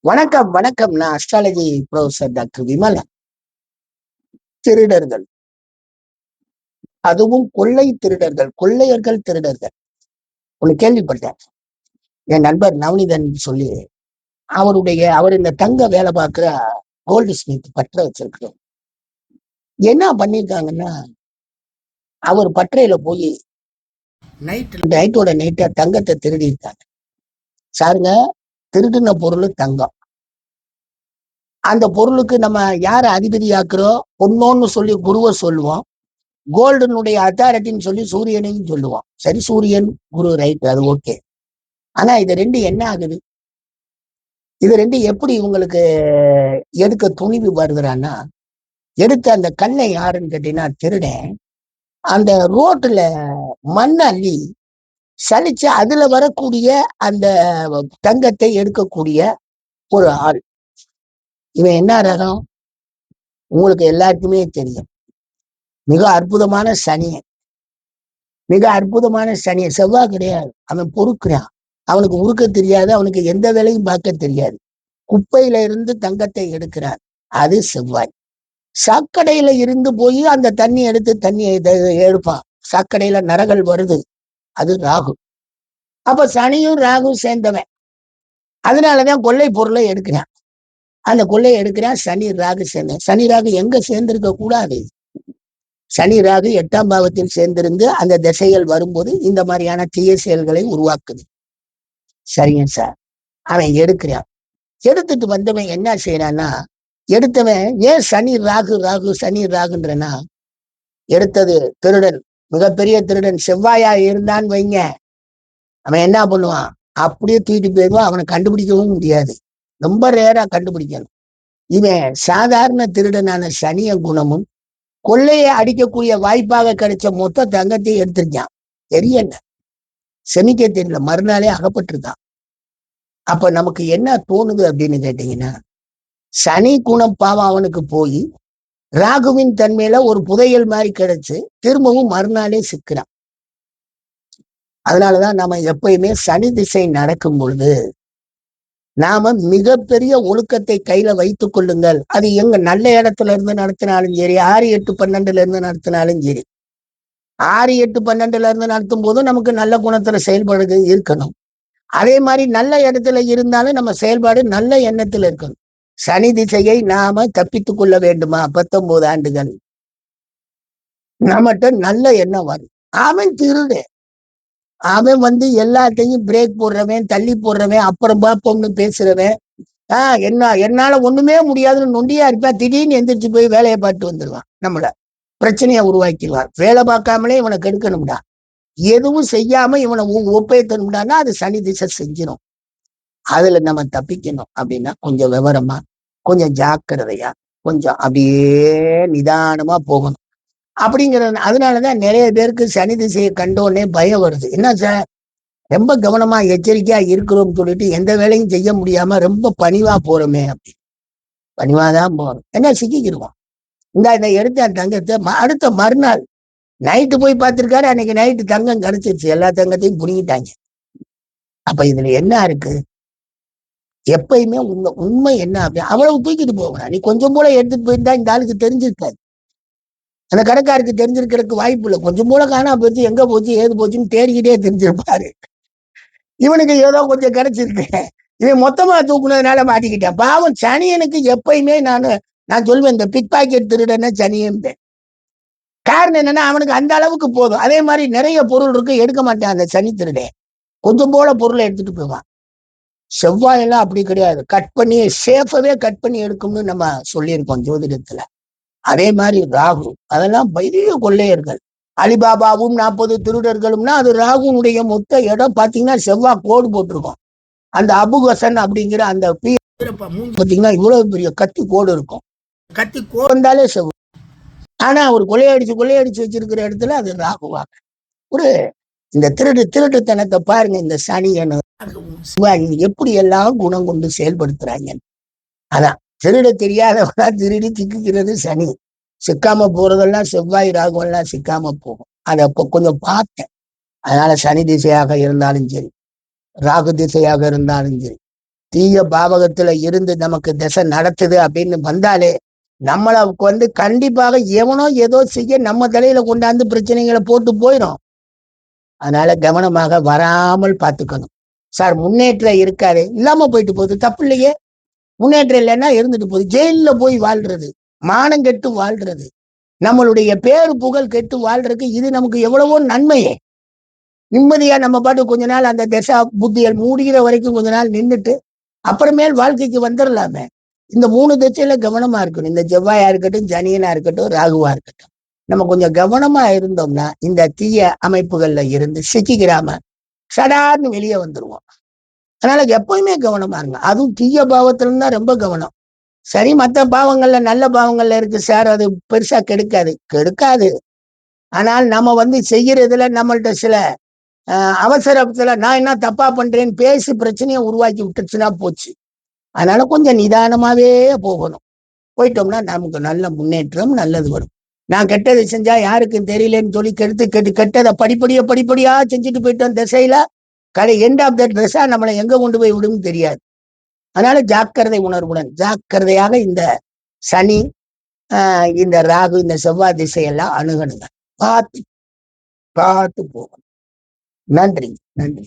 வணக்கம், வணக்கம். நான் அஸ்ட்ராலஜி ப்ரொஃபசர் டாக்டர் விமலன். திருடர்கள், அதுவும் கொள்ளை திருடர்கள், கொள்ளையர்கள் திருடர்கள். ஒண்ணு கேள்விப்பட்டேன். என் நண்பர் நவனிதன் சொல்லி, அவர் இந்த தங்க வேலை பார்க்கிற கோல்டு ஸ்மித் பற்ற வச்சிருக்கிறோம். என்ன பண்ணிருக்காங்கன்னா, அவர் பற்றையில போய் நைட்டோட நைட்டா தங்கத்தை திருடி இருக்காங்க. சாருங்க, திருடின பொருள் தங்கம். அந்த பொருளுக்கு நம்ம யார அதிபதியாக்குறோம்? பொன்னோன்னு சொல்லி குருவை சொல்லுவோம். கோல்டனுடைய அத்தாரிட்டின்னு சொல்லி சூரியனையும் சொல்லுவோம். சரி, சூரியன் குரு ரைட், அது ஓகே. ஆனா இது ரெண்டு என்ன ஆகுது? இது ரெண்டு எப்படி இவங்களுக்கு எடுக்க துணிவு வருகிறான்னா, எடுத்த அந்த கல்லை யாருன்னு கேட்டீங்கன்னா திருடன். அந்த ரோட்டுல மண் அள்ளி சலிச்சு அதுல வரக்கூடிய அந்த தங்கத்தை எடுக்கக்கூடிய ஒரு ஆள். இவன் என்ன ரகம்? உங்களுக்கு எல்லாருக்குமே தெரியும். மிக அற்புதமான சனியன், மிக அற்புதமான சனியன். செவ்வாய் கிடையாது, அவன் பொறுக்கிறான். அவனுக்கு உருக்க தெரியாது, அவனுக்கு எந்த வேலையும் பார்க்க தெரியாது. குப்பையில இருந்து தங்கத்தை எடுக்கிறான், அது செவ்வாய். சாக்கடையில இருந்து போய் அந்த தண்ணி எடுத்து தண்ணி எடுப்பான். சாக்கடையில நரகள் வருது, அது ராகு. அப்ப சனியும் ராகும் சேர்ந்தவன். அதனாலதான் கொள்ளை பொருளை எடுக்கிறான். அந்த கொள்ளையை எடுக்கிறான் சனி ராகு சேர்ந்த. சனி ராகு எங்க சேர்ந்திருக்க கூடாது. சனி ராகு 8ஆம் பாவத்தில் சேர்ந்திருந்து அந்த திசைகள் வரும்போது இந்த மாதிரியான தீய செயல்களை உருவாக்குது. சரிங்க சார். அவன் எடுக்கிறான். எடுத்துட்டு வந்தவன் என்ன செய்யறான்னா, எடுத்தவன் ஏன் சனி ராகு ராகு சனி ராகுன்றனா, எடுத்தது திருடன், மிகப்பெரிய திருடன் செவ்வாயா இருந்தான்னு வைங்க, அவன் என்ன பண்ணுவான்? அப்படியே தூக்கிட்டு போயிடுவான். அவனை கண்டுபிடிக்கவும் முடியாது. ரொம்ப ரேரா கண்டுபிடிக்கணும். இவன் சாதாரண திருடனான சனிய குணமும் கொள்ளையை அடிக்கக்கூடிய வாய்ப்பாக கிடைச்ச மொத்த தங்கத்தையும் எடுத்திருக்கான். தெரியல, செமிக்க தெரியல, மறுநாளே அகப்பட்டிருக்கான். அப்ப நமக்கு என்ன தோணுது அப்படின்னு கேட்டீங்கன்னா, சனி குணம் பாவம் அவனுக்கு போய் ராகுவின் தன்மையில ஒரு புதையல் மாதிரி கிடைச்சு திரும்பவும் மறுநாளே சிக்கிறான். அதனாலதான் நாம எப்பயுமே சனி திசை நடக்கும் பொழுது நாம மிகப்பெரிய ஒழுக்கத்தை கையில வைத்துக் கொள்ளுங்கள். அது எங்க நல்ல இடத்துல இருந்து நடத்தினாலும் சரி, 6, 8, 12 இருந்து நடத்தினாலும் சரி. 6, 8, 12 இருந்து நடத்தும் போதும் நமக்கு நல்ல குணத்துல செயல்படுது இருக்கணும். அதே மாதிரி நல்ல இடத்துல இருந்தாலும் நம்ம செயல்பாடு நல்ல எண்ணத்துல இருக்கணும். சனி திசையை நாம தப்பித்துக் கொள்ள வேண்டுமா? 19 ஆண்டுகள் நம்மகிட்ட நல்ல எண்ணம் வரும். அவன் திருடு, அவன் எல்லாத்தையும் பிரேக் போடுறவன், தள்ளி போடுறவன், அப்புறம் பார்ப்போம்னு பேசுறவன். என்னால ஒண்ணுமே முடியாதுன்னு நொண்டியா இருப்பேன். திடீர்னு எந்திரிச்சு போய் வேலையை பார்த்து வந்துடுவான். நம்மள பிரச்சனையை உருவாக்கிடுவான். வேலை பார்க்காமலே இவனை கெடுக்கணும்டா, எதுவும் செய்யாம இவனை ஒப்பேத்தணும்டான்னா அது சனி திசை செஞ்சிடும். அதுல நம்ம தப்பிக்கணும் அப்படின்னா கொஞ்சம் விவரமா, கொஞ்சம் ஜாக்கிரதையா, கொஞ்சம் அப்படியே நிதானமா போகணும். அப்படிங்கிறது. அதனாலதான் நிறைய பேருக்கு சனி திசையை கண்டோடனே பயம் வருது. என்ன சார், ரொம்ப கவனமா எச்சரிக்கையா இருக்கிறோம்னு சொல்லிட்டு எந்த வேலையும் செய்ய முடியாம ரொம்ப பணிவா போறோமே அப்படின்னு. பணிவாதான் போறோம், என்ன சிக்கிக்கிடுவோம். இந்த எடுத்த தங்கத்தை அடுத்த மறுநாள் நைட்டு போய் பார்த்திருக்காரு. அன்னைக்கு நைட்டு தங்கம் கிடைச்சிருச்சு, எல்லா தங்கத்தையும் புடுங்கிட்டாங்க. அப்ப இதுல என்ன இருக்கு? எப்பயுமே உண்மை என்ன அப்படி அவ்வளவு தூக்கிட்டு போகணும். நீ கொஞ்சம் போல எடுத்துட்டு போயிருந்தா இந்த ஆளுக்கு தெரிஞ்சிருக்காது, அந்த கடைக்காருக்கு தெரிஞ்சிருக்கிறதுக்கு வாய்ப்பு இல்லை. கொஞ்சம் போல காணா போச்சு, எங்க போச்சு ஏது போச்சுன்னு தேடிக்கிட்டே தெரிஞ்சிருப்பாரு. இவனுக்கு ஏதோ கொஞ்சம் கிடைச்சிருக்கு, இவன் மொத்தமா தூக்குனதுனால மாட்டிக்கிட்டான். பாவம் சனியனுக்கு எப்பயுமே நான் சொல்வேன், இந்த பிக் பாக்கெட் திருடன சனியன். காரணம் என்னன்னா, அவனுக்கு அந்த அளவுக்கு போதும். அதே மாதிரி நிறைய பொருள் இருக்கு, எடுக்க மாட்டான் அந்த சனி திருடே. கொஞ்சம் போல பொருளை எடுத்துட்டு போவான். செவ்வாயெல்லாம் அப்படி கிடையாது, கட் பண்ணி சேஃபாவே கட் பண்ணி எடுக்கும்னு நம்ம சொல்லியிருக்கோம் ஜோதிடத்துல. அதே மாதிரி ராகு, அதெல்லாம் பெரிய கொள்ளையர்கள். அலிபாபாவும் 40 திருடர்களும்னா அது ராகுனுடைய மொத்த இடம். பாத்தீங்கன்னா செவ்வாய் கோடு போட்டிருக்கோம். அந்த அபுகசன் அப்படிங்கிற அந்த பாத்தீங்கன்னா இவ்வளவு பெரிய கத்தி கோடு இருக்கும். கத்தி கோடு வந்தாலே செவ்வாய். ஆனா அவர் கொள்ளையடிச்சு வச்சிருக்கிற இடத்துல அது ராகுவாக. ஒரு இந்த திருட்டுத்தனத்தை பாருங்க. இந்த சனியனு எப்படி எல்லாம் குணம் கொண்டு செயல்படுத்துறாங்க. அதான் திருட தெரியாதவனா திருடி சிக்குகிறது சனி. சிக்காம போறதெல்லாம் செவ்வாய் ராகுவெல்லாம் சிக்காம போகும். அதை அப்ப கொஞ்சம் பார்த்தேன். அதனால சனி திசையாக இருந்தாலும் சரி, ராகு திசையாக இருந்தாலும் சரி, தீய பாவகத்துல இருந்து நமக்கு திசை நடத்துது அப்படின்னு வந்தாலே நம்மளுக்கு கண்டிப்பாக எவனோ ஏதோ செய்ய நம்ம தலையில கொண்டாந்து பிரச்சனைகளை போட்டு போயிடும். அதனால கவனமாக வராமல் பார்த்துக்கணும். சார் முன்னேற்றம் இருக்காது, இல்லாம போயிட்டு போகுது, தப்பு இல்லையே. முன்னேற்றம் இல்லைன்னா இருந்துட்டு போகுது. ஜெயில போய் வாழ்றது, மானம் கெட்டு வாழ்றது, நம்மளுடைய பேரு புகழ் கெட்டு வாழ்றதுக்கு இது நமக்கு எவ்வளவோ நன்மையே. நிம்மதியா நம்ம பாட்டு கொஞ்ச நாள் அந்த தசா புத்தியல் மூடுகிற வரைக்கும் கொஞ்ச நாள் நின்றுட்டு அப்புறமேல் வாழ்க்கைக்கு வந்துடலாமே. இந்த 3 திசையில கவனமா இருக்கணும். இந்த செவ்வாயா இருக்கட்டும், சனியனா இருக்கட்டும், ராகுவா இருக்கட்டும், நம்ம கொஞ்சம் கவனமா இருந்தோம்னா இந்த தீய அமைப்புகள்ல இருந்து சிக்கிக்கிறாம சடார்னு வெளியே வந்துருவோம். அதனால எப்பயுமே கவனமா இருங்க. அதுவும் தீய பாவத்துல இருந்தா ரொம்ப கவனம். சரி, மற்ற பாவங்கள்ல நல்ல பாவங்கள்ல இருக்கு சார், அது பெருசா கெடுக்காது. ஆனால் நம்ம செய்யறதுல நம்மள்ட்ட சில அவசரத்துல நான் என்ன தப்பா பண்றேன்னு பேசி பிரச்சனையை உருவாக்கி விட்டுச்சுன்னா போச்சு. அதனால கொஞ்சம் நிதானமாவே போகணும். போயிட்டோம்னா நமக்கு நல்ல முன்னேற்றம், நல்லது வரும். நான் கெட்டதை செஞ்சா யாருக்கும் தெரியலன்னு சொல்லி கெட்டதை படிப்படியா செஞ்சுட்டு போயிட்டோம் திசையில எண்ட் ஆஃப் த ட்ரெஸ்ஸா நம்மளை எங்க கொண்டு போய் விடும் தெரியாது. அதனால ஜாக்கிரதை உணர்வுடன் ஜாக்கிரதையாக இந்த சனி, இந்த ராகு, இந்த செவ்வாய் திசையெல்லாம் அணுகணுங்க. பார்த்து பார்த்து போகணும். நன்றி, நன்றி.